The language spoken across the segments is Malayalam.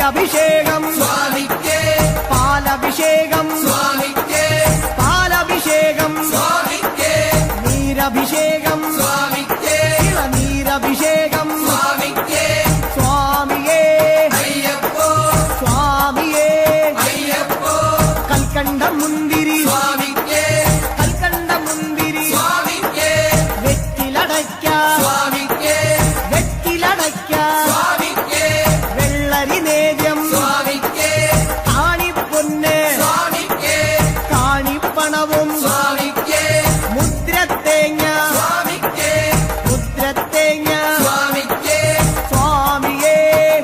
നീരഭിഷേകം സ്വാമിക്കേ പാലഭിഷേകം സ്വാമിക്കേ പാലഭിഷേകം സ്വാമിക്കേ നീരഭിഷേകം സ്വാമിക്കേ നീരഭിഷേകം സ്വാമിക്കേ സ്വാമിയേ അയ്യപ്പോ സ്വാമിയേ അയ്യപ്പോ കൽക്കണ്ട മുന്തിരി സ്വാമിക്കേ കൽക്കണ്ട മുന്തിരി സ്വാമിക്കേ വെറ്റിലടയ്ക്ക സ്വാമിക്കേ വെറ്റിലടയ്ക്ക സ്വാമിക്കേ വെള്ളരി നേദ്യം സ്വാമിക്കേ കാണിപ്പൊന്ന് സ്വാമിക്കേ കാണിപ്പണവും സ്വാമിക്കേ മുദ്രത്തേങ്ങ സ്വാമിക്കേ മുദ്രത്തേങ്ങ സ്വാമിക്കേ സ്വാമിയേ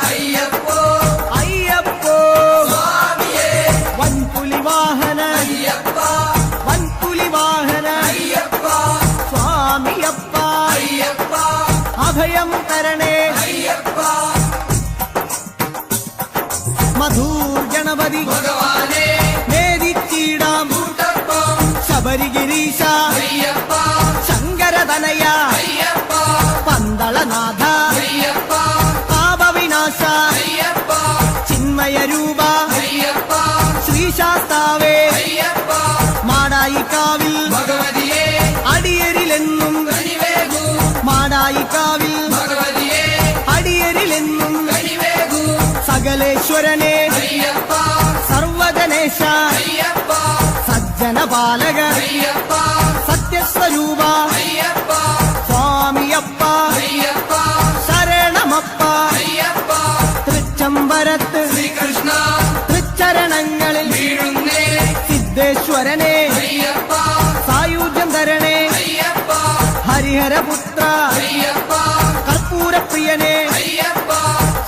അയ്യപ്പോ അയ്യപ്പോ സ്വാമിയേ വൻപുലി വാഹന അയ്യപ്പ വൻപുലി വാഹന അയ്യപ്പ സ്വാമിയപ്പ അയ്യപ്പ അഭയം തരണേ അയ്യപ്പ മധൂർ ഗണപതി ഭഗവാനേ മേദിച്ചിടാം കൂട്ടപ്പം ശബരിഗിരീശ അയ്യപ്പ ശങ്കരതനയ അയ്യപ്പ പന്തളനാഥ അയ്യപ്പ പാപവിനാശ അയ്യപ്പ ചിന്മയരൂപ അയ്യപ്പ ശ്രീശാസ്താവേ അയ്യപ്പ മാടായിക്കാവിൽ ഭഗവതിയേ അടിയരിലെന്നും കനിവേകൂ മാടായിക്കാവിൽ ഭഗവതിയേ അടിയരിലെന്നും കനിവേകൂ സകലേശ്വരനെ അയ്യപ്പ സർവഗണേശ അയ്യപ്പ സജ്ജനപാലക അയ്യപ്പ സത്യസ്വരൂപ അയ്യപ്പ സ്വാമിയപ്പ അയ്യപ്പ ശരണമപ്പ അയ്യപ്പ തൃച്ചംബരത്ത് ശ്രീകൃഷ്ണ തൃച്ചരണങ്ങളിൽ വീഴുന്നേ സിദ്ധേശ്വരനെ അയ്യപ്പ സായുജ്യം തരണേ അയ്യപ്പ ഹരിഹരപുത്ര അയ്യപ്പ കർപ്പൂരപ്രിയനെ അയ്യപ്പ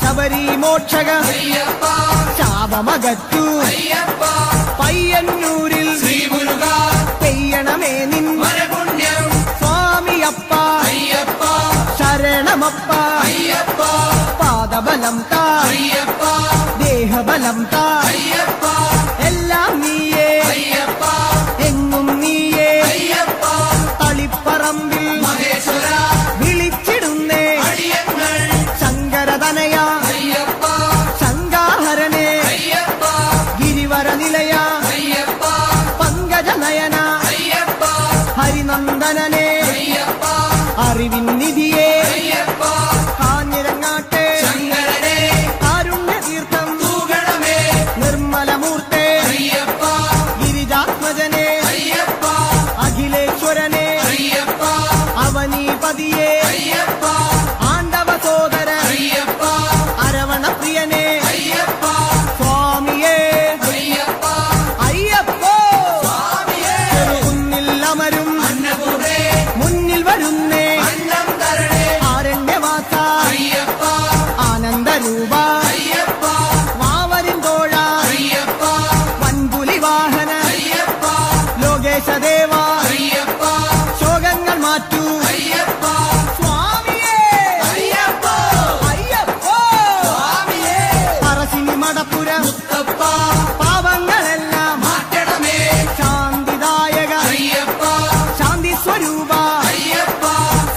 ശബരി മോക്ഷക അയ്യപ്പ ശാപമകറ്റു അയ്യപ്പ പയ്യന്നൂരിൽ ശ്രീമുരുക പെയ്യണമേ നിൻ വരപുണ്യം സ്വാമിയപ്പ അയ്യപ്പ ശരണമപ്പ അയ്യപ്പ പാദബലം താ അയ്യപ്പ ദേഹബലം താ അയ്യപ്പ എല്ലാം നീയേ അയ്യപ്പ എങ്ങും നീയേ അയ്യപ്പ തളിപ്പറമ്പിൽ മഹേശ്വര വിളിച്ചിടുന്നേ അടിയങ്ങൾ ശങ്കരതനയ അയ്യപ്പ ശങ്കാഹരനെ അയ്യപ്പ ഗിരിവര നിലയ അയ്യപ്പ പങ്കജനയന അയ്യപ്പ ഹരിനന്ദനനെ അയ്യപ്പ അറിവിൻ നിധിയെ അയ്യപ്പ കാഞ്ഞിരങ്ങാട്ടെ ശങ്കരനെ കാരുണ്യതീർത്ഥം തൂകണമേ നിർമ്മലമൂർത്തെ അയ്യപ്പ ഗിരിജാത്മജനെ അയ്യപ്പ അഖിലേശ്വരനെ അയ്യപ്പ അവനീപതിയെ അയ്യപ്പ ആണ്ടവ സോദര അയ്യപ്പ അരവണപ്രിയനെ അയ്യപ്പ സ്വാമിയേ അയ്യപ്പ അയ്യപ്പോ സ്വാമിയേ ചെറുകുന്നിൽ അമരും അന്നപൂർണേ മുന്നിൽ വരുന്നേ അന്നം തരണേ ആരണ്യവാസ അയ്യപ്പ ആനന്ദരൂപ അയ്യപ്പ വാവരിൻ തോഴ അയ്യപ്പ വൻപുലി വാഹന അയ്യപ്പ ലോകേശദേവ അയ്യപ്പ ശോകങ്ങൾ മാറ്റൂ അയ്യപ്പ സ്വാമിയേ അയ്യപ്പ അയ്യപ്പോ സ്വാമിയേ പറശ്ശിനി മടപ്പുര മുത്തപ്പ പാവങ്ങളെല്ലാം മാറ്റണമേ ശാന്തിദായക അയ്യപ്പ ശാന്തി സ്വരൂപ അയ്യപ്പ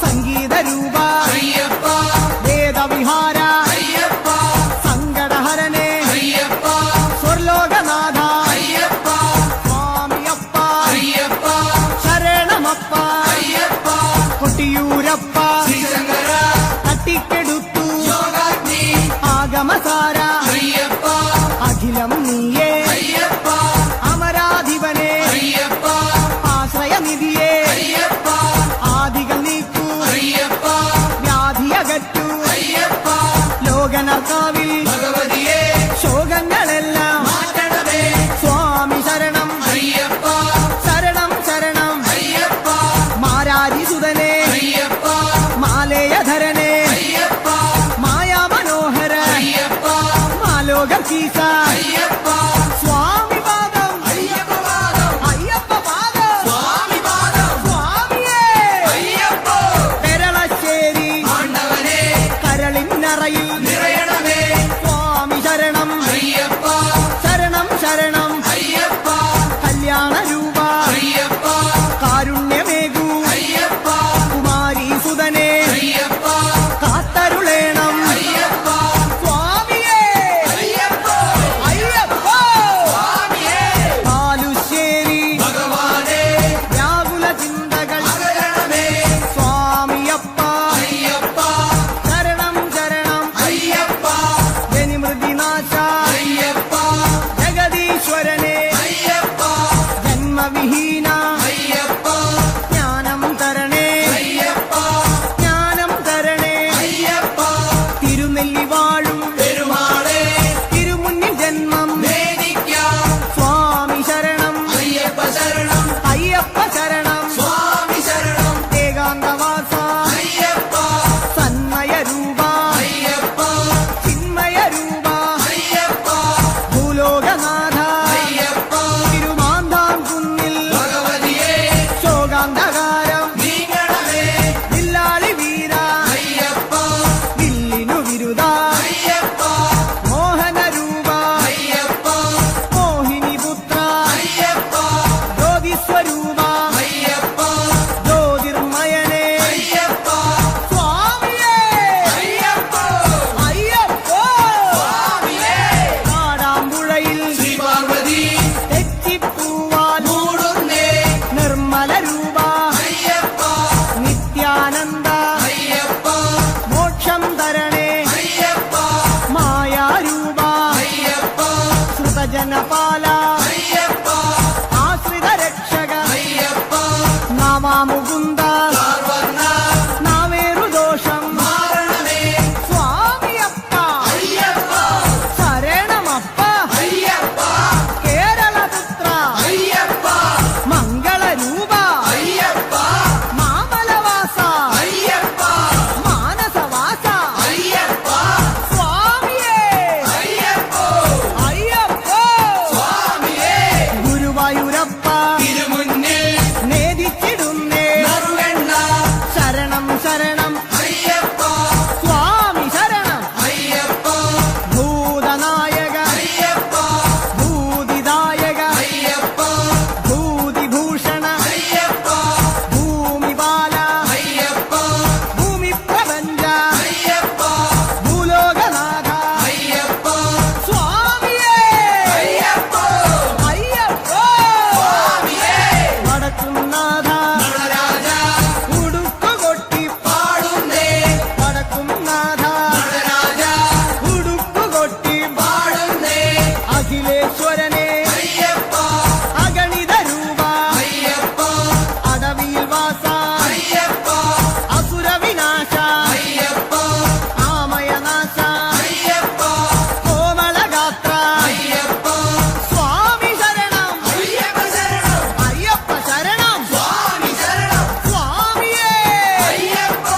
സംഗീതരൂപ അയ്യപ്പ വേദവിഹാര അയ്യപ്പ സങ്കടഹരനെ അയ്യപ്പ സ്വർലോകനാഥ അയ്യപ്പ സ്വാമിയപ്പ അയ്യപ്പ ശരണമപ്പ അയ്യപ്പ കൊട്ടിയൂരപ്പ ശ്രീശങ്കര തട്ടിക്കെടുത്തു യോഗാഗ്നി ആഗമസാര അയ്യപ്പ അഖിലം നീയേ അയ്യപ്പ അമരാധിപനെ അയ്യപ്പ ആശ്രയനിധിയെ അയ്യപ്പ ആദികൾ നീക്കൂ അയ്യപ്പ വ്യാധിയകറ്റു അയ്യപ്പ ലോകനർക്കാവിൽ ഭഗവതിയെ ശോകങ്ങളെല്ലാം മാറ്റണമേ സ്വാമി ശരണം അയ്യപ്പ ശരണം ശരണം അയ്യപ്പ മാരാരിസുതനെ അയ്യപ്പ മാലേയധരനെ അയ്യപ്പ മായാമനോഹര അയ്യപ്പ മാലോകീസ അയ്യപ്പ സ്വാമി പാദം അയ്യപ്പ പാദം അയ്യപ്പ പാദം സ്വാമി പാദം സ്വാമിയേ അയ്യപ്പ കേരളശ്ശേരി ആണ്ടവനെ കരളിന്നറയിൽ നിറയണമേ സ്വാമി ശരണം അയ്യപ്പ ശരണം ശരണം അയ്യപ്പ കല്യാണ രൂപ അയ്യപ്പ കാരുണ്യമേകൂ അയ്യപ്പ കുമാരി സുതനെ അയ്യപ്പ കാത്തരുളേണം അയ്യപ്പ സ്വാമിയേ അയ്യപ്പ സ്ഥാനപാല അയ്യപ്പ ആശ്രിത രക്ഷക അയ്യപ്പ നാമാമുകുന്ദ സർവർണ്ണ നാവേറുദോഷം മാരണമേ സ്വാമിയപ്പ അയ്യപ്പ ശരണമപ്പ അയ്യപ്പ കേരളപുത്ര അയ്യപ്പ മംഗളരൂപ അയ്യപ്പ മാമലവാസ അയ്യപ്പ മാനസവാസ അയ്യപ്പ സ്വാമിയേ അയ്യപ്പ അയ്യപ്പോ സ്വാമിയേ ഗുരുവായൂരപ്പ തിരുമുന്നിൽ നേദിച്ചിടുന്നേ നറുവെണ്ണ ശരണം ശരണം അയ്യപ്പ സ്വാമി ശരണം അയ്യപ്പ ഭൂതനായക അയ്യപ്പ ഭൂതിദായക അയ്യപ്പ ഭൂതിഭൂഷണ അയ്യപ്പ ഭൂമിപാല അയ്യപ്പ ഭൂമിപ്രപഞ്ച അയ്യപ്പ ഭൂലോകനാഥ അയ്യപ്പ സ്വാമിയേ അയ്യപ്പ അയ്യപ്പോ സ്വാമിയേ വടക്കുംനാഥ നടരാജ ഉടുക്കുകൊട്ടി പാടുന്നേ വടക്കുംനാഥ നടരാജ ഉടുക്കുകൊട്ടി പാടുന്നേ അഖിലേശ്വരനെ അയ്യപ്പ അഗണിത രൂപ അയ്യപ്പ അടവിയിൽ വാസ അയ്യപ്പ അസുരവിനാശ അയ്യപ്പ ആമയനാശ അയ്യപ്പ കോമളഗാത്ര അയ്യപ്പ സ്വാമി ശരണം അയ്യപ്പ ശരണം അയ്യപ്പ ശരണം സ്വാമി ശരണം സ്വാമിയേ അയ്യപ്പ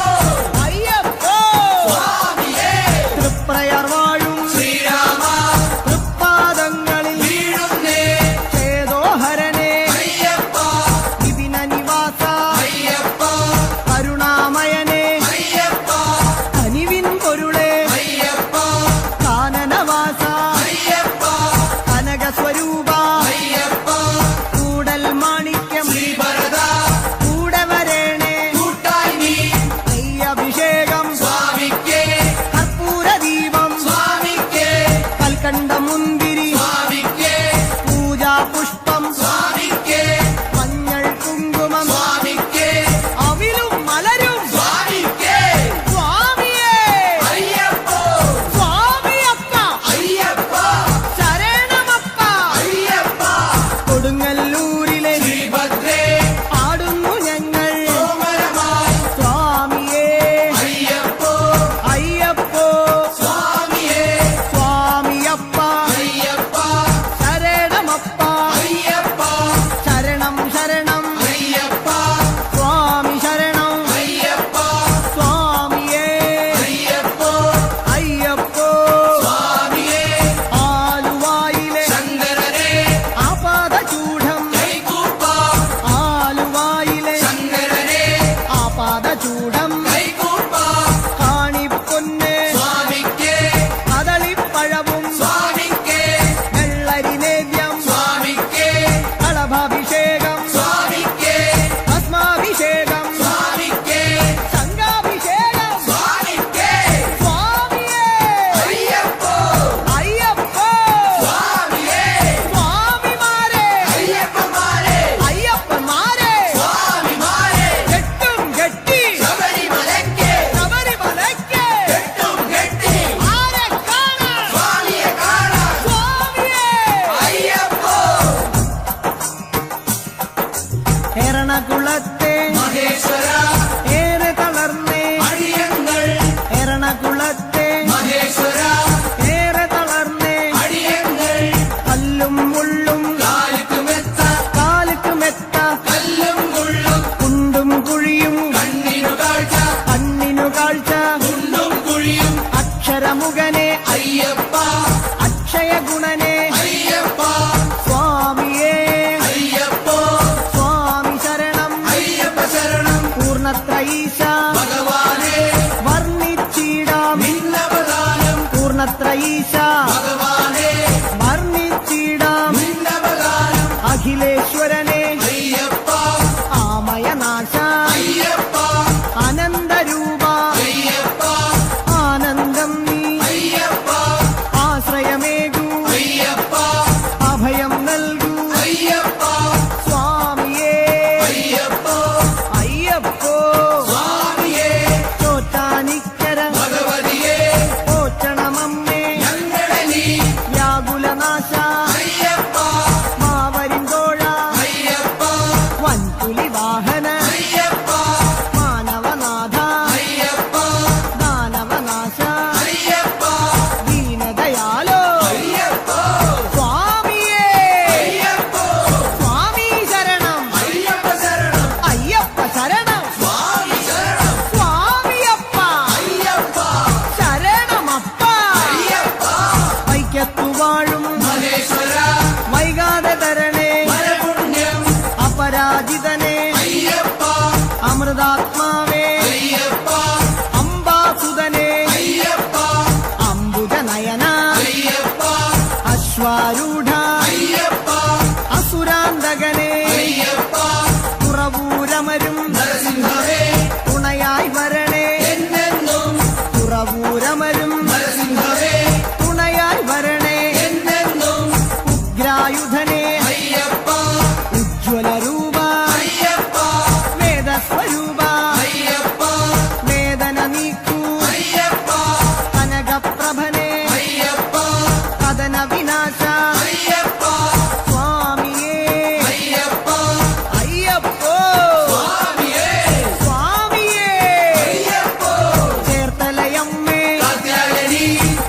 അയ്യപ്പോ സ്വാമിയേ തൃപ്രയർ വാഴും ശ്രീരാമ തൃപ്പാദങ്ങളിൽ വീഴുന്നേ ചേതോഹരനെ അയ്യപ്പ വിപിന നിവാസ അയ്യപ്പ കരുണാമയനെ അയ്യപ്പ കനിവിൻ പൊരുളെ അയ്യപ്പ കാനനവാസ അയ്യപ്പ കനകസ്വരൂപ അയ്യപ്പ കൂടൽ മാണിക്യം ശ്രീഭരത കൂടെ വരേണേ കൂട്ടായി നീ അയ്യഭിഷേകം സ്വാമിക്കേ കർപ്പൂരദീപം സ്വാമിക്കേ കൽക്കണ്ട മുന്തിരി സ്വാമിക്കേ പൂജാപുഷ്പം സ്വാമിക്കേ മഞ്ഞൾ കുങ്കുമം സ്വാമിക്കേ അവിലും മലരും സ്വാമിക്കേ സ്വാമിയേ അയ്യപ്പ സ്വാമിയപ്പ അയ്യപ്പ ശരണമപ്പ അയ്യപ്പ കൊടുങ്ങല്ലൂരിലെ ശ്രീഭദ്രേ ആടുന്നു ഞങ്ങൾ കോമരമായി സ്വാമിയേ അയ്യപ്പ അയ്യപ്പോ സ്വാമിയേ സ്വാമിയപ്പ അയ്യപ്പ ശരണമപ്പ അയ്യപ്പ ശരണം ശരണം അയ്യപ്പ സ്വാമി ശരണം അയ്യപ്പ സ്വാമിയേ അയ്യപ്പ അയ്യപ്പോ സ്വാമിയേ ആലുവായിലെ ശങ്കരനേ ആപാദചൂഢം കൈകൂപ്പ ആലുവായിലെ ശങ്കരനേ ആപാദചൂഢം കൈകൂപ്പ കാണിപ്പൊന്നെ സ്വാമിക്കേ കദളിപ്പഴവും സ്വാമിക്കേ വെള്ളരി നേദ്യം സ്വാമിക്കേ കളഭാഭിഷേകം സ്വാമിക്കേ ഭസ്മാഭിഷേകം സ്വാമിക്കേ സംഘാഭിഷേകം സ്വാമിക്കേ സ്വാമിയേ അയ്യപ്പ അയ്യപ്പോ സ്വാമിയേ സ്വാമിമാരെ അയ്യപ്പന്മാരെ അയ്യപ്പന്മാരെ സ്വാമിമാരെ കെട്ടും കെട്ടി ശബരിമലയ്ക്ക് ശബരിമലയ്ക്ക് കെട്ടും കെട്ടി ആരെ കാണാൻ സ്വാമിയെ കാണാൻ സ്വാമിയേ അയ്യപ്പ എറണാകുളത്തെ മഹേശ്വര ഏറെ തളർന്നേ അടിയങ്ങൾ എറണാകുളത്തെ മഹേശ്വര ഏറെ തളർന്നേ അടിയങ്ങൾ കല്ലും മുള്ളും കാലിക്കുമെത്ത കാലുക്ക് മെത്ത കല്ലും മുള്ളും കുണ്ടും കുഴിയും കണ്ണിനു കാഴ്ച കണ്ണിനു കാഴ്ച കുണ്ടും കുഴിയും അക്ഷരമുഖനെ അയ്യപ്പ അക്ഷയ ഗുണനെ അയ്യപ്പ സ്വാമിയേ അയ്യപ്പ സ്വാമി ശരണം അയ്യപ്പ ശരണം പൂർണ്ണത്രയീശ ഭഗവാനേ വർണ്ണിച്ചിടാം നിന്നവദാനം പൂർണ്ണത്രയീശ ഭഗവാനേ വർണ്ണിച്ചിടാം നിന്നവദാനം അഖിലേശ്വരനെ അയ്യപ്പ ആമയനാശ അയ്യപ്പ അനന്തരൂപ അയ്യപ്പ ആനന്ദം നീ അയ്യപ്പ ആശ്രയമേകൂ അയ്യപ്പ അഭയം നൽകൂ അയ്യപ്പ സ്വാമിയേ അയ്യപ്പ അയ്യപ്പോ സ്വാമിയേ ചോറ്റാനിക്കര ഭഗവതിയേ പോറ്റണമമ്മേ ഞങ്ങളെ നീ അയ്യപ്പ അശ്വാരൂഢ അയ്യപ്പ അസുരാന്തകനെ അയ്യപ്പ തുറവൂരമരും നരസിംഹമേ തുണയായി വരണേ എന്നെന്നും തുറവൂരമരും നരസിംഹമേ തുണയായി വരണേ എന്നെന്നും ഉഗ്രായുധനെ അയ്യപ്പ ഉജ്ജ്വല രൂപ അയ്യപ്പ വേദസ്വരൂപ അയ്യപ്പ വേദന നീക്കൂ അയ്യപ്പ കനകപ്രഭനെ അയ്യപ്പ കഥന വിനാശ അയ്യപ്പ സ്വാമിയേ അയ്യപ്പ അയ്യപ്പോ സ്വാമിയേ സ്വാമിയേ അയ്യപ്പോ ചേർത്തലയമ്മേ കാത്യായനി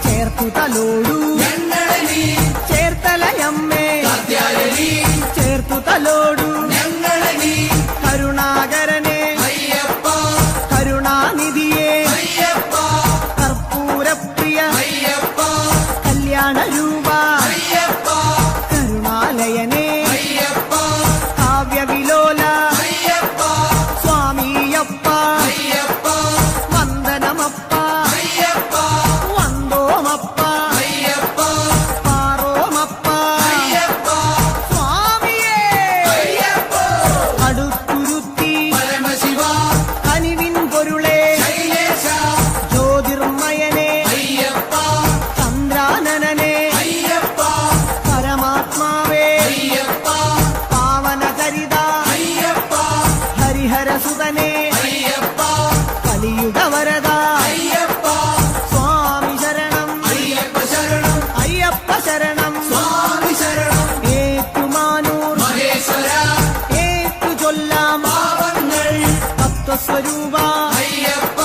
ചേർത്തു തലോടൂ ഞങ്ങളനി ചേർത്തലയമ്മേ കാത്യായനി ചേർത്തു തലോടൂ ഞങ്ങളനി കരുണാകരനെ അയ്യപ്പ കരുണാനിധിയെ അയ്യപ്പ കർപ്പൂരപ്രിയ അയ്യപ്പ കല്യാണരൂപ അയ്യപ്പ കരുണാലയനെ അയ്യപ്പ കാവ്യവിലോല അയ്യപ്പ സ്വാമിയപ്പ അയ്യപ്പ വന്ദനമപ്പ അയ്യപ്പ വന്ദോമപ്പ അയ്യപ്പ പാറോമപ്പ അയ്യപ്പ സ്വാമിയേ അയ്യപ്പ അടുത്തുരുത്തി പരമശിവ കനിവിൻ പൊരുളെ ശൈലേശ ജ്യോതിർമയനെ അയ്യപ്പ ചന്ദ്രാനനനെ അയ്യപ്പ പരമാത്മാവേ അയ്യപ്പ പാവനചരിത അയ്യപ്പ ഹരിഹരസുതനെ അയ്യപ്പ കലിയുഗവരദ അയ്യപ്പ സ്വാമി ശരണം അയ്യപ്പ ശരണം അയ്യപ്പ ശരണം സ്വാമി ശരണം ഏറ്റുമാനൂർ മഹേശ്വര ഏറ്റു ചൊല്ലാം പാവങ്ങൾ തത്വസ്വരൂപ അയ്യപ്പ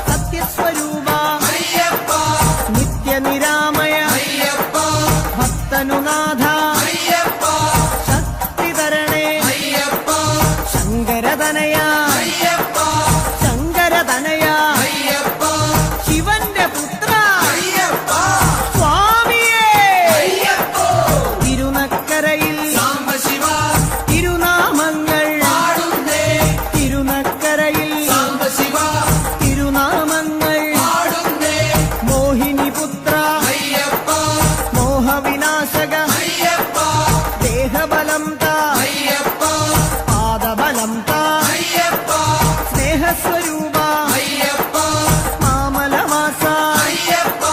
സത്യസ്വരൂപ അയ്യപ്പ നിത്യനിരാമയ അയ്യപ്പ ഭക്തനുനാഥ അയ്യപ്പ ശക്തിധരണേ അയ്യപ്പ ശങ്കരതനയ അയ്യപ്പ ശങ്കരതനയ അയ്യപ്പ ശിവന്റെ പുത്ര അയ്യപ്പ സ്വാമിയേ അയ്യപ്പ തിരുനക്കരയിൽ സാംബശിവ തിരുനാമങ്ങൾ പാടുന്നേ തിരുനക്കരയിൽ സാംബശിവ തിരുനാമങ്ങൾ പാടുന്നേ മോഹിനിപുത്ര അയ്യപ്പ മോഹവിനാശക അയ്യപ്പ ദേഹബലം താ അയ്യപ്പ പാദബലം താ അയ്യപ്പ സ്നേഹസ്വരൂപ അയ്യപ്പ മാമലവാസ അയ്യപ്പ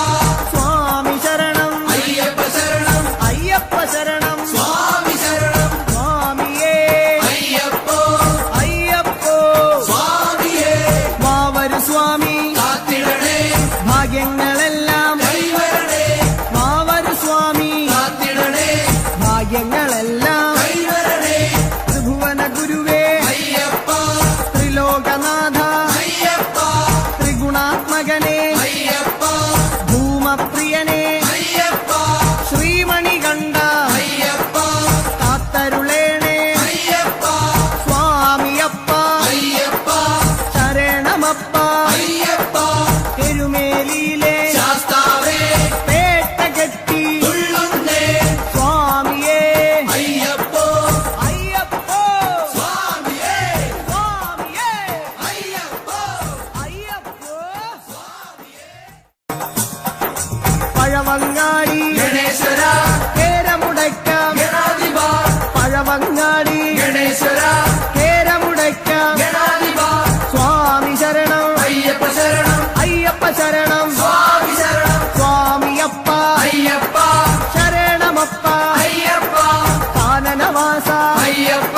സ്വാമി ശരണം അയ്യപ്പ ശരണം അയ്യപ്പ ശരണം സ്വാമി ശരണം സ്വാമിയേ അയ്യപ്പ അയ്യപ്പോ സ്വാമിയേ മാവരു സ്വാമി കാത്തിടണേ ഭാഗ്യങ്ങളെല്ലാം കൈവരണേ മാവരു സ്വാമി കാത്തിടണേ ഭാഗ്യങ്ങളെല്ലാം കൈവരണേ ത്രിഭുവന ഗുരുവേ അയ്യപ്പ ത്രിലോകനാഥ അയ്യപ്പ ത്രിഗുണാത്മകനെ അയ്യപ്പ ഭൂമപ്രിയനെ അയ്യപ്പ ശ്രീമണികണ്ഠ അയ്യപ്പ കാത്തരുളേണേ അയ്യപ്പ സ്വാമിയപ്പ അയ്യപ്പ ശരണമപ്പ അയ്യപ്പ തിരുമേലിയിലെ ശാസ്താവേ പേട്ടകെട്ടി തുള്ളുന്നേ സ്വാമിയേ അയ്യപ്പോ അയ്യപ്പോ സ്വാമിയേ സ്വാമിയേ അയ്യപ്പോ അയ്യപ്പോ പഴവങ്ങാടി ഗണേശ്വര കേരമുടയ്ക്കാം ഗണാധിപ പഴവങ്ങാടി ഗണേശ്വര കേരമുടയ്ക്കാം ഗണാധിപ സ്വാമി ശരണം അയ്യപ്പ ശരണം അയ്യപ്പ ശരണം സ്വാമി ശരണം സ്വാമിയപ്പ അയ്യപ്പ ശരണമപ്പ അയ്യപ്പ കാനനവാസ അയ്യപ്പ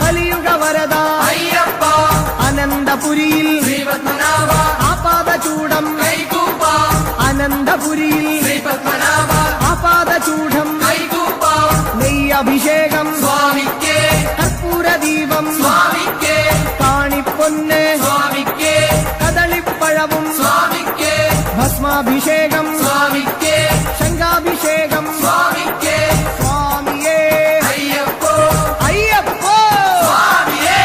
കലിയുഗവരദ അയ്യപ്പ അനന്തപുരിയിൽ ശ്രീപത്മനാഭ ആപാദചൂടം കൈകൂപ്പ അനന്തപുരിയിൽ ശ്രീപത്മനാഭ ആപാദചൂഢം കൈകൂപ്പ നെയ്യഭിഷേകം സ്വാമിക്കേ കർപ്പൂരദീപം സ്വാമിക്കേ കാണിപ്പൊന്ന് സ്വാമിക്കേ കദളിപ്പഴവും സ്വാമിക്കേ ഭസ്മാഭിഷേകം സ്വാമിക്കേ ശംഖാഭിഷേകം സ്വാമിക്കേ സ്വാമിയേ അയ്യപ്പോ അയ്യപ്പോ സ്വാമിയേ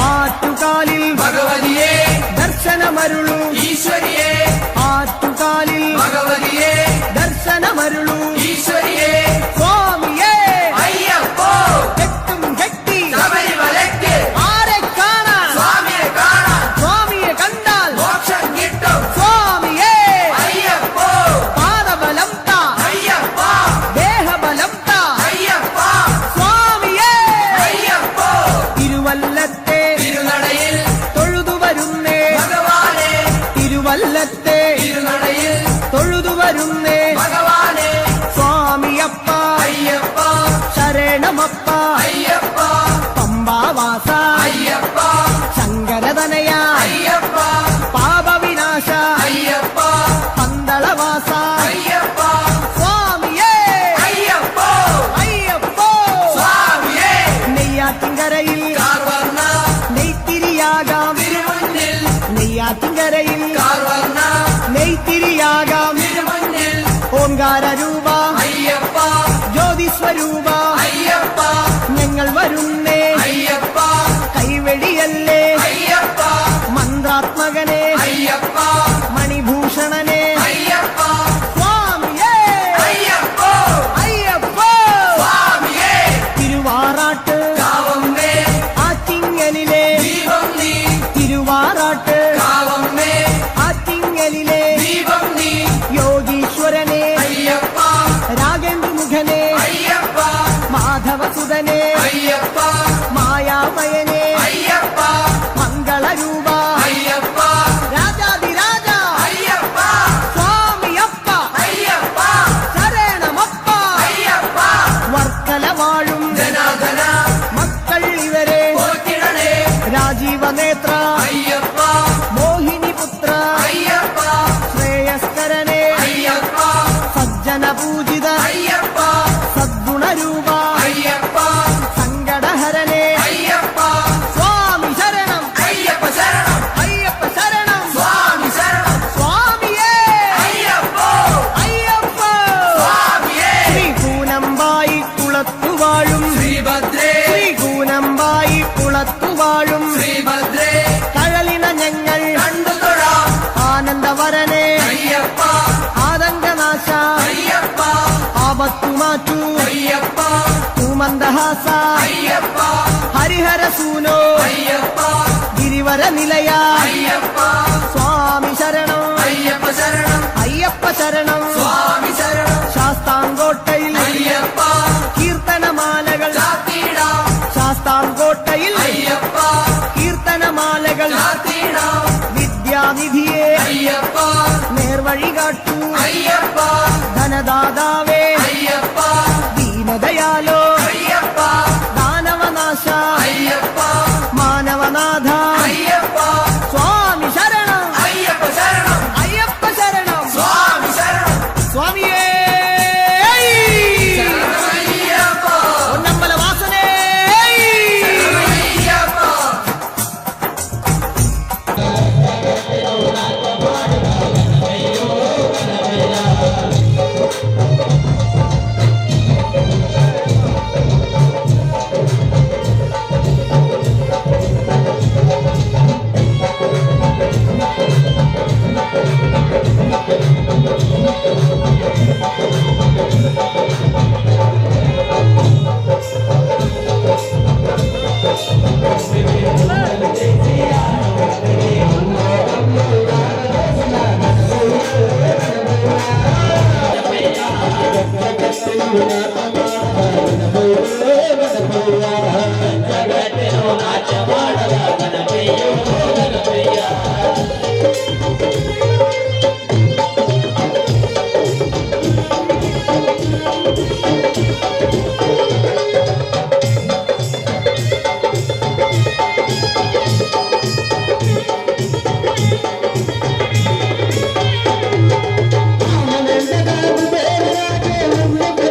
ആറ്റുകാലിൽ ഭഗവതിയേ ദർശനമരുളു ഈശ്വരിയേ ആറ്റുകാലിൽ ഭഗവതിയേ ദർശനമരുളു രൂപ അയ്യപ്പ ജ്യോതി സ്വരൂപ അയ്യപ്പ ഞങ്ങൾ വരുന്നേ അയ്യപ്പ കൈവെടിയല്ലേ അയ്യപ്പ മന്ത്രാത്മകനെ അയ്യപ്പ മണിഭൂഷണനെ അയ്യപ്പ സ്വാമിയേ അയ്യപ്പ അയ്യപ്പ സ്വാമിയേ തിരുവാറാട്ട് കാവമ്മേ ആറ്റിങ്ങലിലെ ദീപം നീ തിരുവാറാട്ട് കാവമ്മേ ആറ്റിങ്ങലിലെ ദീപം നീ യോഗീശ്വരനെ അയ്യപ്പ രാഗേന്ദ്രമുഖനെ അയ്യപ്പ മാധവസുതനെ അയ്യപ്പ മായാമയനെ അയ്യപ്പ മംഗളരൂപ അയ്യപ്പ രാജാതിരാജ അയ്യപ്പ സ്വാമിയപ്പ അയ്യപ്പ ശരണമപ്പ അയ്യപ്പ വർക്കല വാഴും ധനാധന മക്കൾ ഇവരെ പോറ്റിടണേ രാജീവനേത്ര അയ്യപ്പ മോഹിനിപുത്ര അയ്യപ്പ ശ്രേയസ്കരനെ അയ്യപ്പ സജ്ജന പൂജിത അയ്യപ്പ സദ്ഗുണരൂപ അയ്യപ്പ സങ്കടഹരനെ അയ്യപ്പ സ്വാമി ശരണം അയ്യപ്പ ശരണം അയ്യപ്പ ശരണം സ്വാമി ശരണം സ്വാമിയേ അയ്യപ്പ അയ്യപ്പ സ്വാമിയേ ശ്രീകൂനമ്പായി കുളത്തുവാഴും ശ്രീഭദ്രേ ശ്രീകൂനമ്പായി കുളത്തുവാഴും ശ്രീഭദ്രേ കഴലിന ഞങ്ങൾ കണ്ടു തൊഴാം ആനന്ദവരനെ അയ്യപ്പ ആതങ്കനാശ അയ്യപ്പ ആപത്തുമാറ്റു അയ്യപ്പ തൂമന്ദഹാസ അയ്യപ്പ ഹരിഹരസൂനോ അയ്യപ്പ ഗിരിവര നിലയ അയ്യപ്പ സ്വാമി ശരണം അയ്യപ്പ ശരണം അയ്യപ്പ ശരണം സ്വാമി ശരണം ശാസ്താംകോട്ടയിൽ അയ്യപ്പ കീർത്തനമാലകൾ ചാത്തിടാം ശാസ്താംകോട്ടയിൽ അയ്യപ്പ കീർത്തനമാലകൾ ചാത്തിടാം വിദ്യാനിധിയെ അയ്യപ്പ നേർവഴി കാട്ടൂ അയ്യപ്പ ധനദാതാവേ അയ്യപ്പ ദീനദയാലോ അയ്യപ്പ ദാനവനാശ അയ്യപ്പ മാനവനാഥ അയ്യപ്പ സ്വാമി ശരണം അയ്യപ്പ ശരണം അയ്യപ്പ ശരണം സ്വാമി ശരണം സ്വാമിയേ അയ്യപ്പ പൊന്നമ്പല വാസനേ അയ്യപ്പ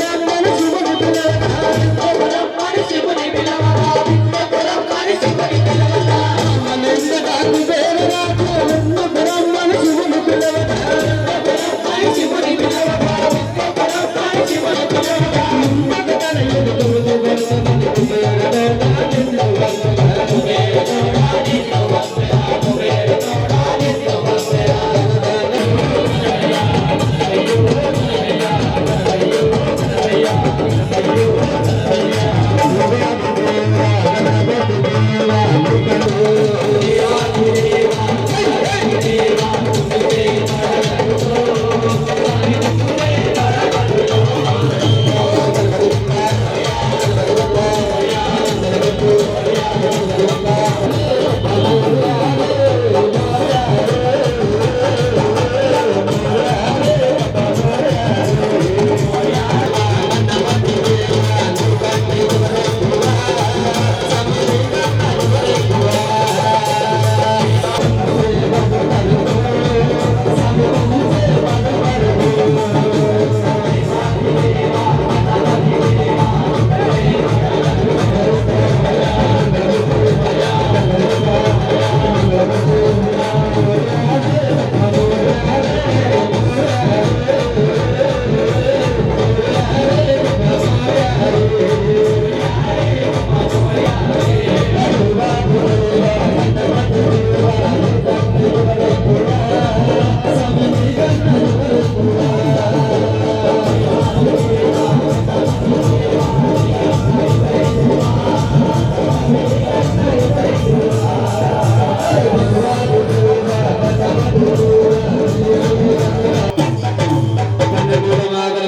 Amen.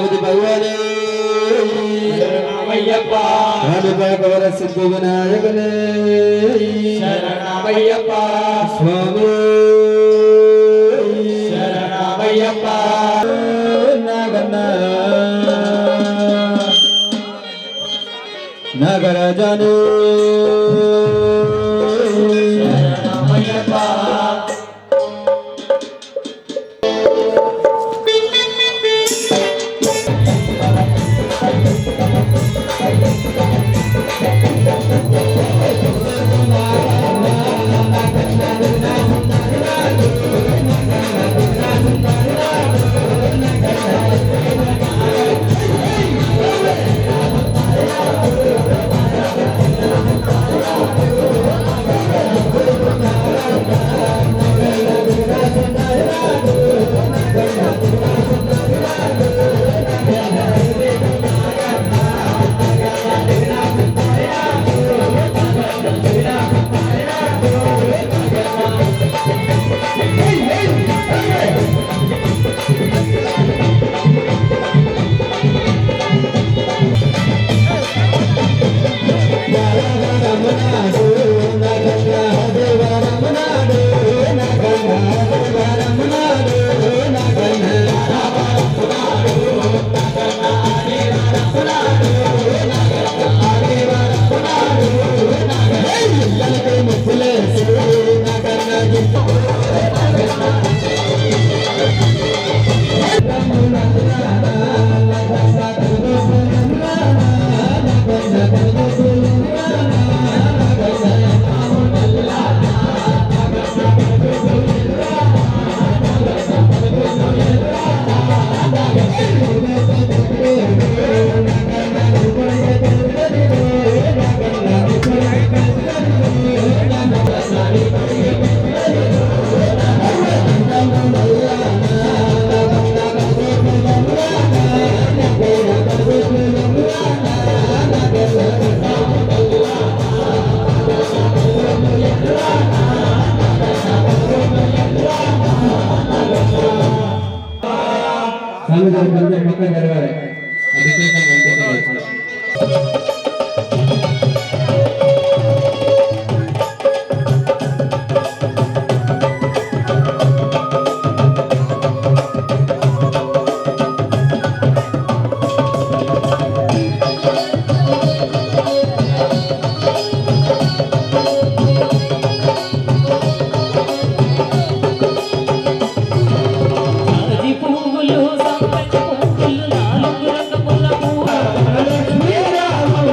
గణపతి భగవానే శరణమయ్యప్ప కాణిపాకవర సిద్ధి వినాయకనే శరణమయ్యప్ప స్వామి శరణమయ్యప్ప నాగన్న నాగరాజానే శరణమయ్యప్ప స్వామి గారు కొంచెం పక్కన జరగాలి అభిషేకం అంటే జాజి పువ్వులు సంపెంగ పువ్వులు నాలుగు రకముల పువ్వులు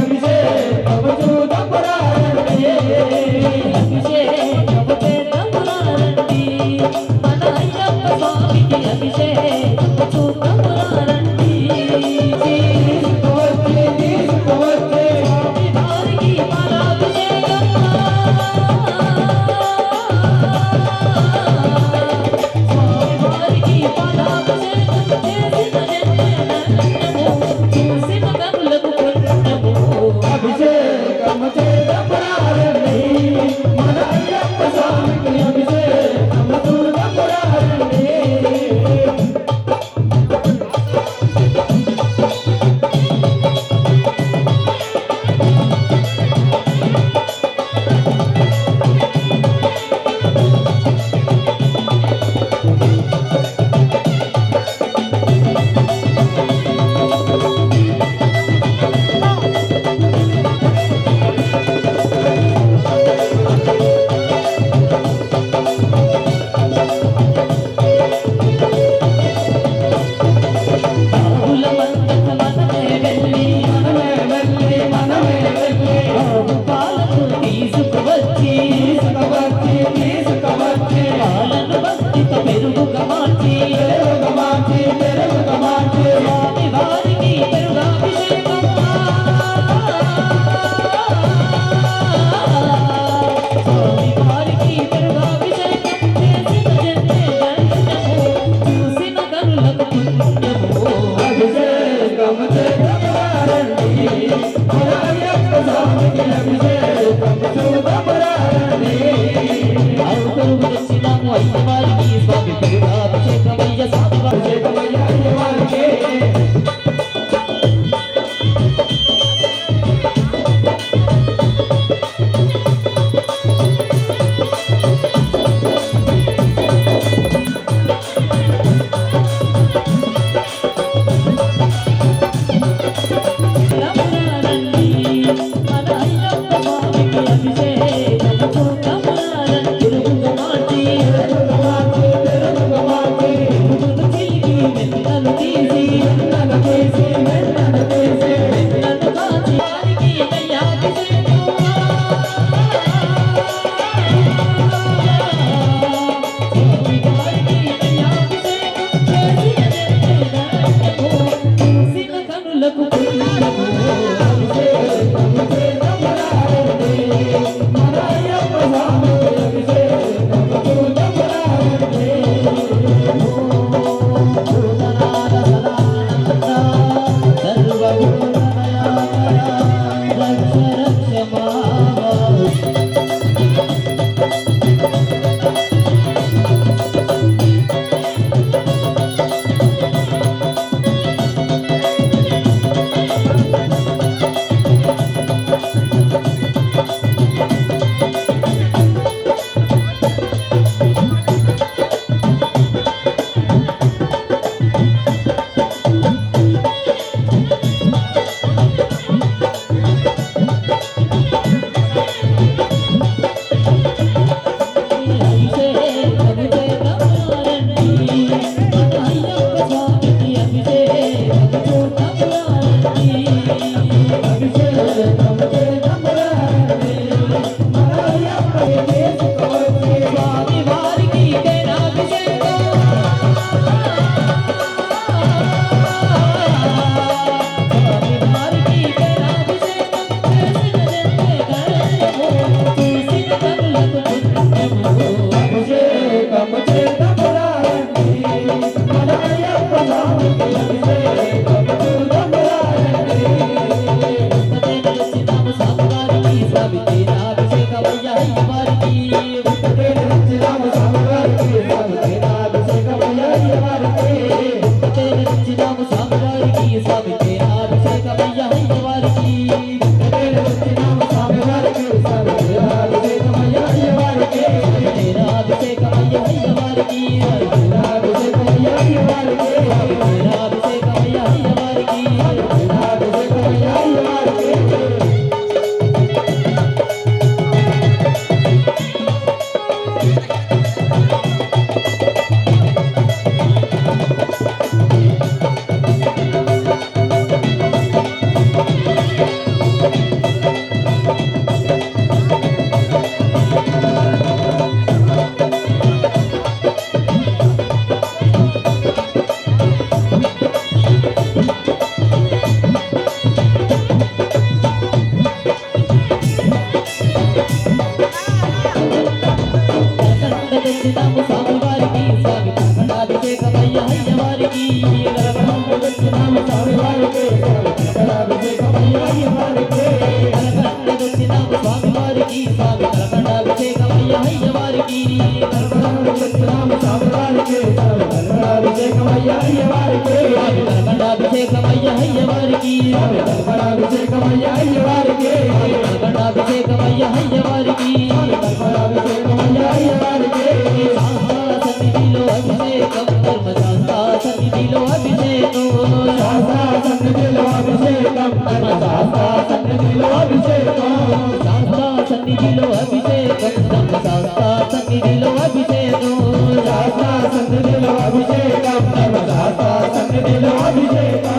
అభిషేకము చూడపురారండి అభిషేకము చేద్దామురారండి మన అయ్యప్ప స్వామికి అభిషేకము చూద్దామురారండి తీసుకువచ్చి వారికి పాలాభిషేకం స్వామి వారికి పాలాభిషేకం చేసిన చేసిన కనులకు పొందము అభిషేకము చేదపురారండి మన అయ్యప్ప స్వామికి అభిషేకము చూడపురారండి వచ్చినాము స్వామి వారికి కలకండాభిషేకమయ్య వారికి వచ్చినాము స్వామి వారికి స్వామి కలకండాభిషేకమయ్య అయ్య వారికి వచ్చినాము స్వామి వారికి కలకండాభిషేకమయ్య వారికి కలకండాభిషేకమయ్య అయ్య వారికి కలకండాభిషేకమయ్య వారికి కలకండాభిషేకమయ్య అయ్య వారికి కలకండాభిషేకమయ్య వారికి సన్నిధిలో అభిషేకం ధర్మశాస్త్ర సన్నిధిలో అభిషేకం సన్నిధిలో అభిషేకం సన్నిధిలో అభిషేకం శాస్త్ర సన్నిధిలో అభిషేకం ధర్మశాస్త్ర సన్నిధిలో అభిషేకం సన్నిధిలో అభిషేకం సన్నిధిలో అభిషేకం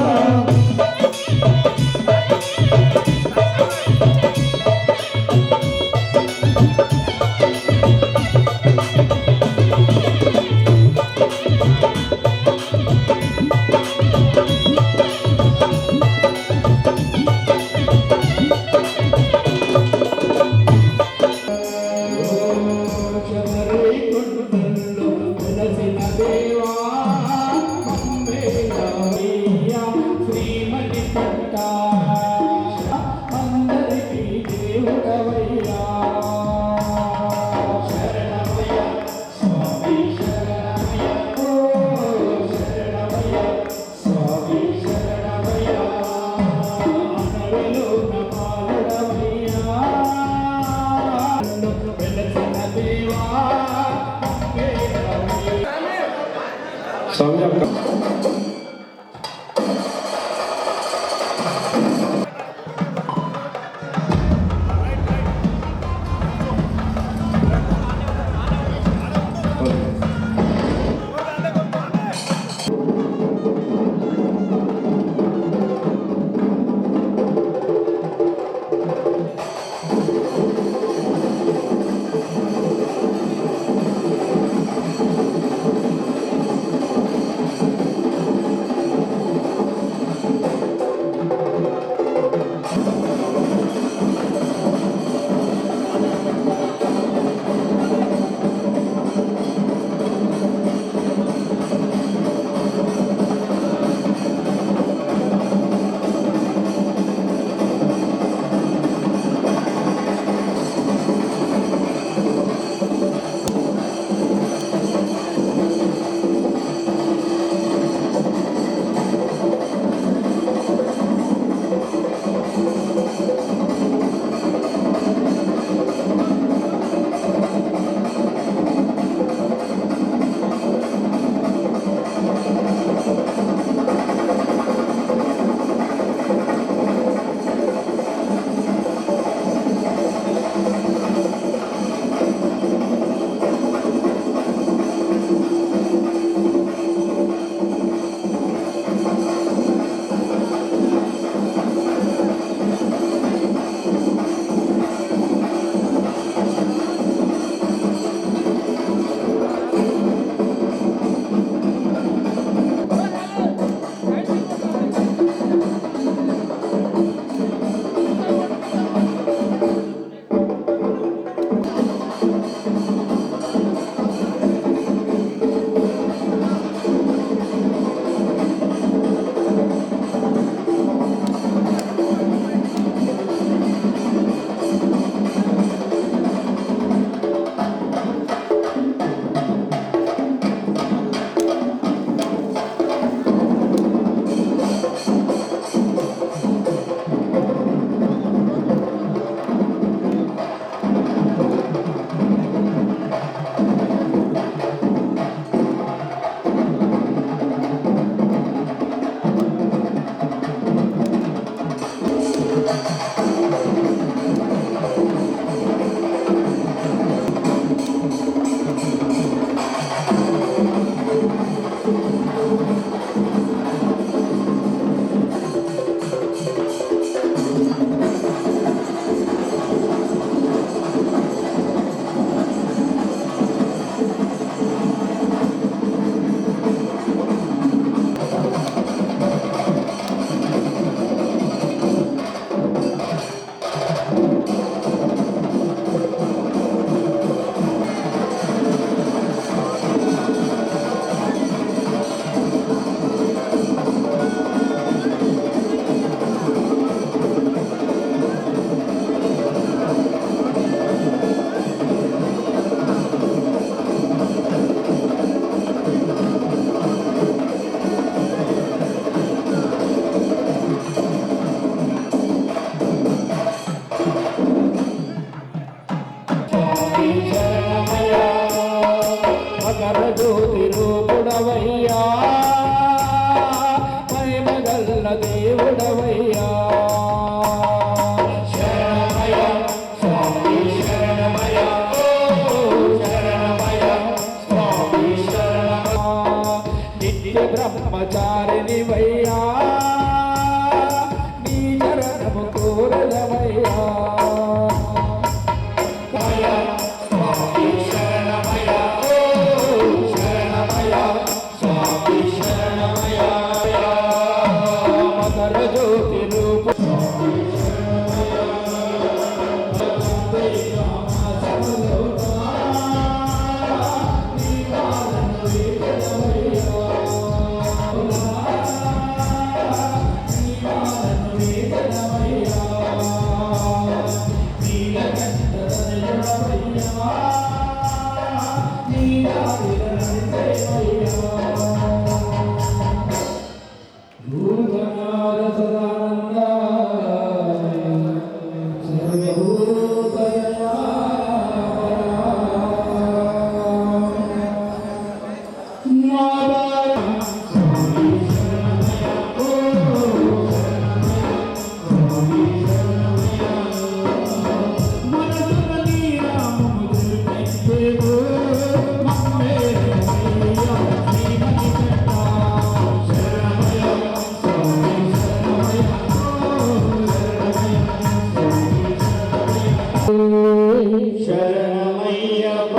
శరణమయ్యప్ప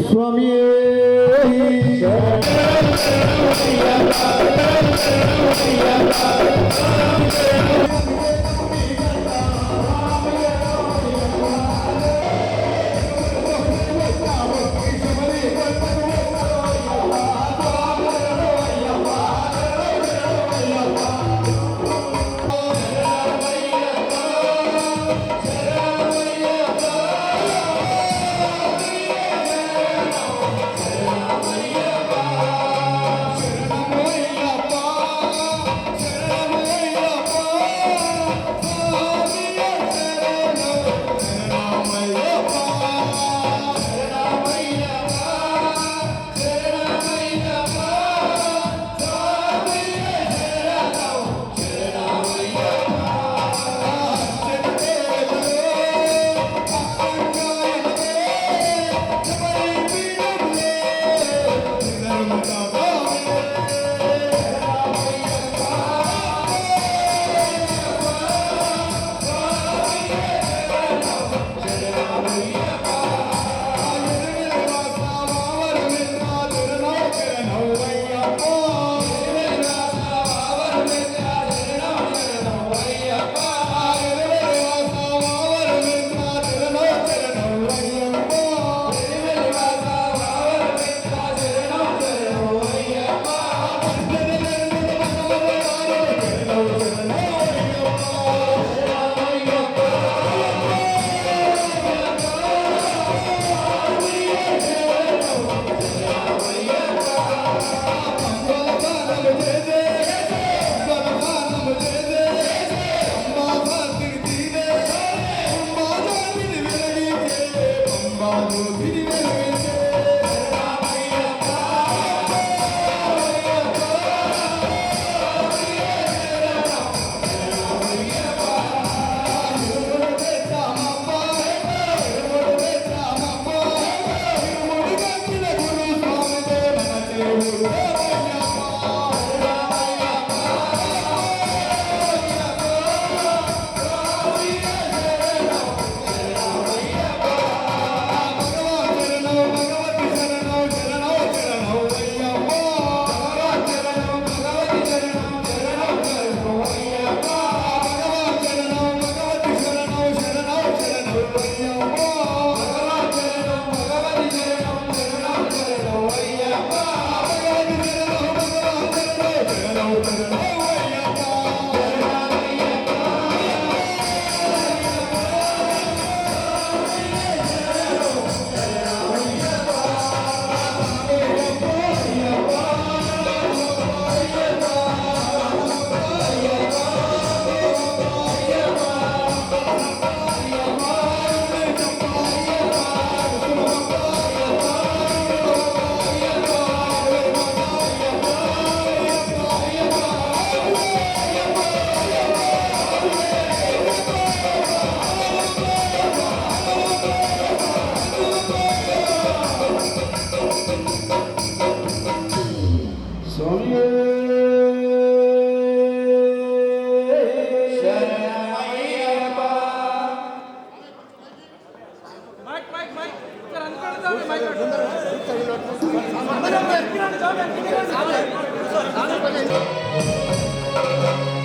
స్వామి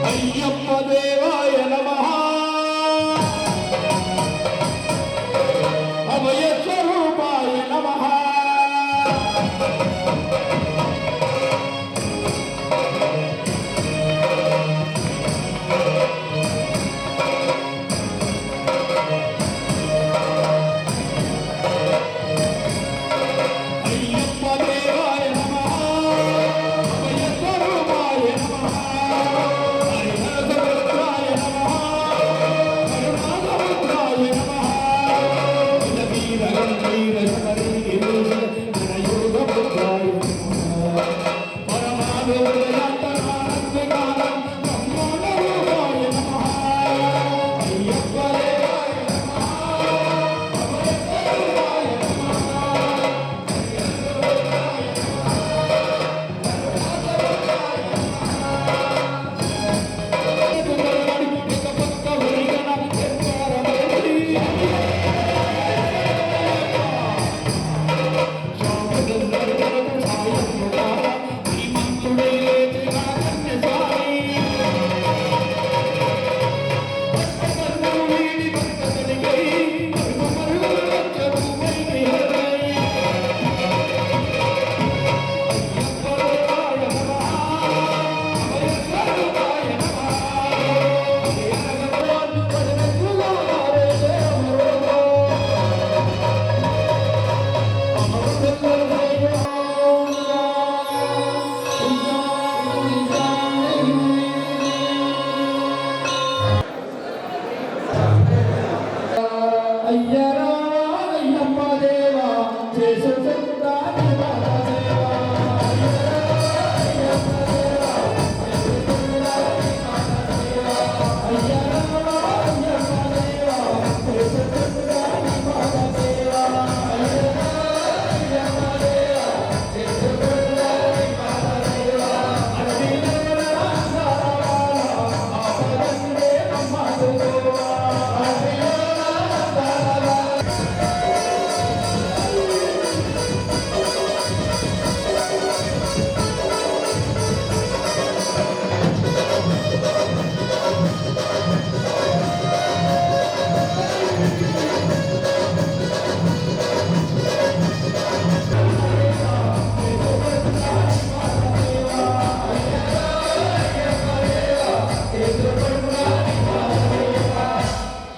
అయ్యప్ప దేవాయ నమః అభయ స్వరూపాయ నమః అయ్యప్ప దేవాయ నమః అభయ స్వరూపాయ నమః హరిహర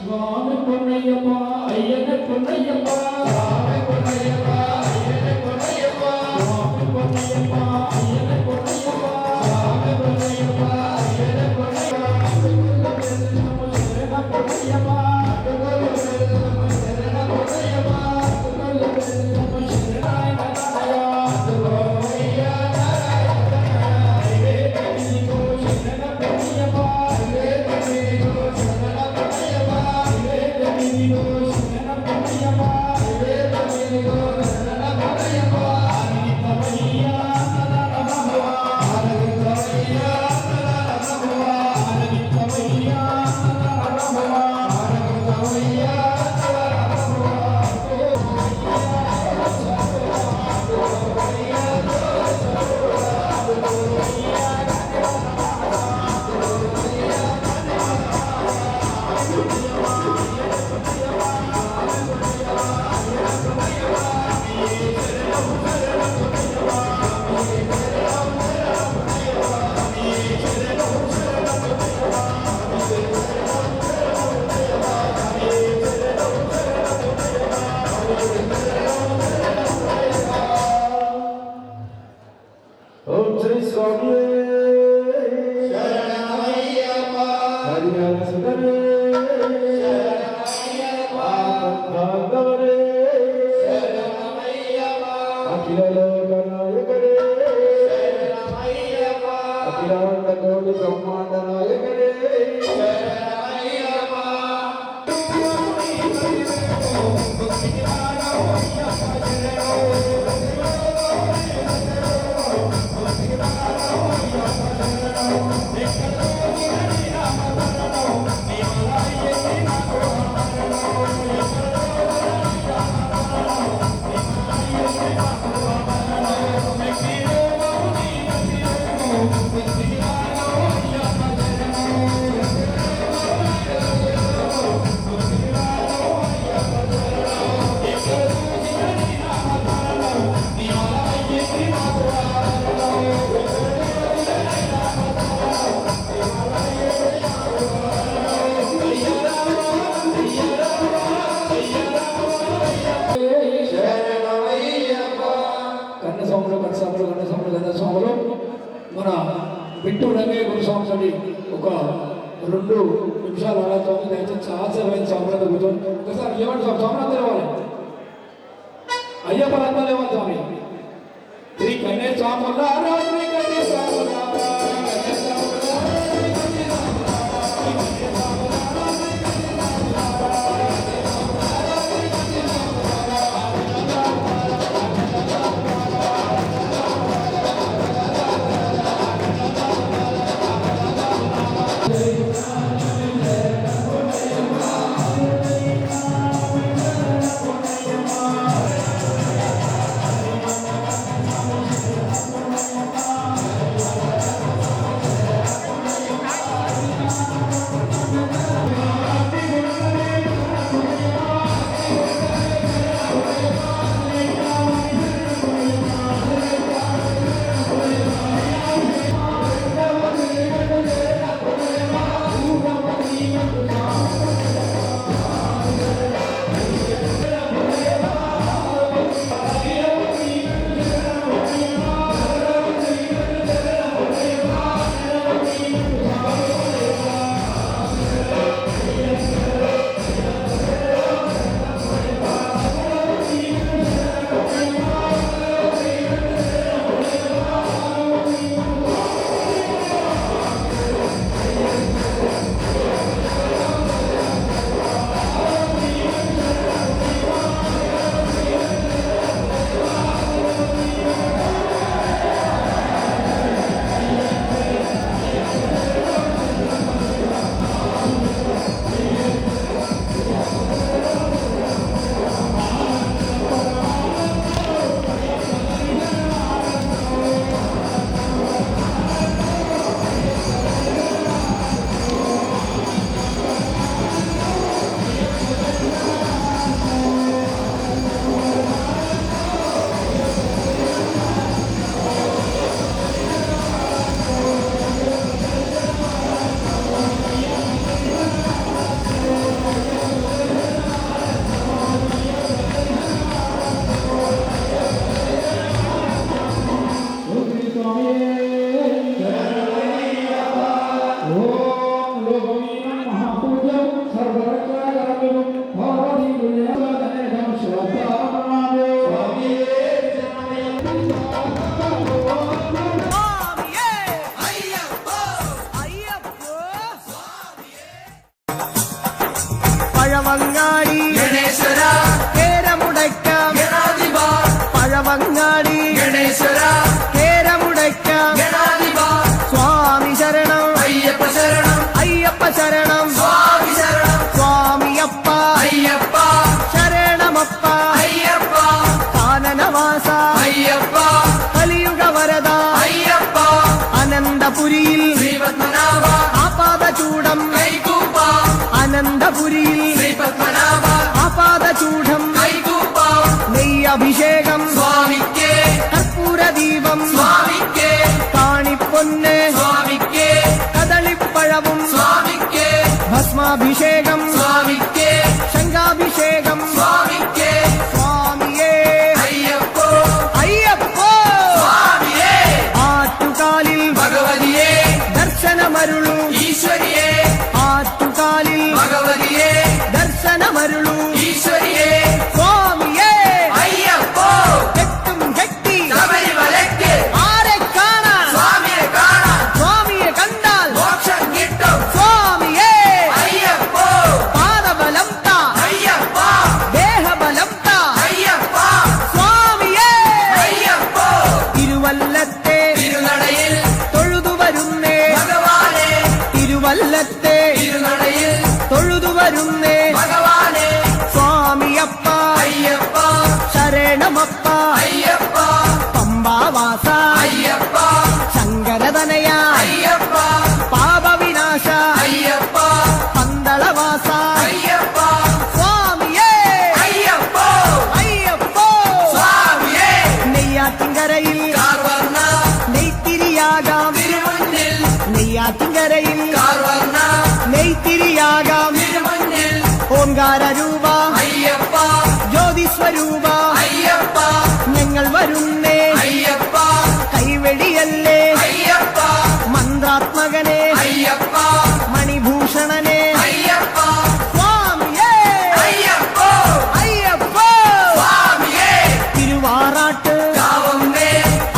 స్వామి పొన్నయ్యప్ప అయ్యన పొన్నయ్యప్ప స్వామి పొన్నయ్యప్ప అయ్యన పొన్నయ్యప్ప స్వామి పొన్నయ్యప్ప అయ్యన పొన్నయ్యప్ప స్వామి పొన్నయ్యప్ప అయ్యన పొన్నయ్యప్ప శరణ పొన్నయ్యప్ప శరణ పొన్నయ్యప్ప ఓం శ్రీ స్వామి శరణమయ్యప్ప హరిహర సుందరే భాగవరే శరణమయ్యప్ప అఖిల లోక నాయకరే శరణమయ్యప్ప అఖిలాండ కోటి బ్రహ్మాండ నాయకరే శరణమయ్యప్ప కన్నస్వాములు మన బిట్టు రంగయ్య గురుస్వామి ఒక 2 నిమిషాలు అలా స్వామి దయచేసి ఆశ్చర్యమైన స్వాములతో కూర్చొని ఒకసారి ఏమంటే స్వామి అందరూ లేవాలి అయ్యప్ప అందరూ లేవాలి స్వామి శ్రీ కన్య స్వాముల శ్రీ కన్య స్వాముల പരമങ്ങാടി ഗണേശ്വര കേരമുടയ്ക്കാം ഗണാധിപ സ്വാമി ശരണം അയ്യപ്പ ശരണം അയ്യപ്പ ശരണം സ്വാമി ശരണം സ്വാമിയപ്പ അയ്യപ്പ ശരണമപ്പ അയ്യപ്പ കാനനവാസ അയ്യപ്പ കലിയുഗ വരദ അയ്യപ്പ അനന്തപുരിയിൽ ശ്രീപത്മനാഭ ആപാദചൂടം കൈകൂപ്പ അനന്തപുരിയിൽ ശ്രീപത്മനാഭ ആപാദചൂഢം കൈകൂപ്പ നെയ്യഭിഷേകം സ്വാമിക്കേ കർപ്പൂരദീപം സ്വാമിക്കേ കാണിപ്പൊന്ന് സ്വാമിക്കേ കദളിപ്പഴവും സ്വാമിക്കേ ഭസ്മാഭിഷേകം സ്വാമിക്കേ ശംഖാഭിഷേകം സ്വാമിക്കേ സ്വാമിയേ അയ്യപ്പോ അയ്യപ്പോ സ്വാമിയേ ആറ്റുകാലിൽ ഭഗവതിയേ ദർശനമരുളൂ ഈശ്വരിയേ ആറ്റുകാലിൽ ഭഗവതിയേ ദർശനമരുളൂ ഈശ്വരിയേ സ്വാമിയേ അയ്യപ്പോ കെട്ടും കെട്ടി ശബരിമലയ്ക്ക് ആരെ കാണാൻ സ്വാമിയെ കാണാൻ സ്വാമിയെ കണ്ടാൽ മോക്ഷം കിട്ടും സ്വാമിയേ അയ്യപ്പോ പാദബലം താ അയ്യപ്പ ദേഹബലം താ അയ്യപ്പ സ്വാമിയേ അയ്യപ്പോ തിരുവല്ലത്തെ തിരുനടയിൽ തൊഴുതുവരുന്നേ ഭഗവാനെ തിരുവല്ലത്തെ തിരുനടയിൽ തൊഴുതുവരുന്നേ ഭഗവാനെ സ്വാമിയപ്പ അയ്യപ്പ ശരണമപ്പ അയ്യപ്പ പമ്പാവാസ അയ്യപ്പ ശങ്കരതനയ അയ്യപ്പ പാപവിനാശ അയ്യപ്പ പന്തളവാസ അയ്യപ്പ സ്വാമിയേ അയ്യപ്പോ അയ്യപ്പോ സ്വാമിയേ നെയ്യാറ്റിൻകരയിൽ കാർവർണ്ണ നെയ്ത്തിരിയാകാം തിരുമുന്നിൽ നെയ്യാറ്റിൻകരയിൽ കാർവർണ്ണ നെയ്ത്തിരിയാകാം തിരുമുന്നിൽ ഓംകാരരൂപ അയ്യപ്പ ജ്യോതിസ്വരൂപ അയ്യപ്പ ഞങ്ങൾ വരുന്നേ അയ്യപ്പ കൈവെടിയല്ലേ അയ്യപ്പ മന്ത്രാത്മകനെ അയ്യപ്പ മണിഭൂഷണനെ അയ്യപ്പ സ്വാമിയേ അയ്യപ്പോ അയ്യപ്പോ സ്വാമിയേ തിരുവാറാട്ട് കാവമ്മേ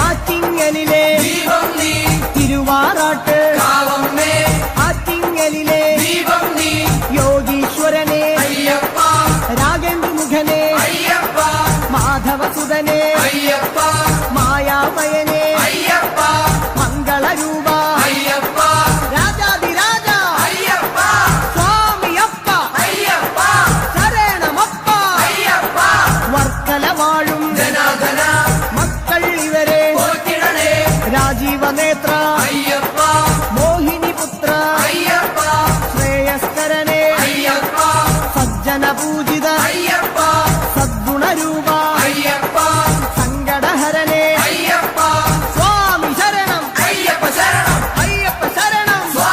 ആറ്റിങ്ങലിലെ ദീപം നീ തിരുവാറാട്ട് കാവമ്മേ ആറ്റിങ്ങലിലെ ദീപം നീ യോഗീശ്വരനെ അയ്യപ്പ രാഗേന്ദ്രമുഖനെ അയ്യപ്പ മാധവസുതനെ അയ്യപ്പ മായാമയനെ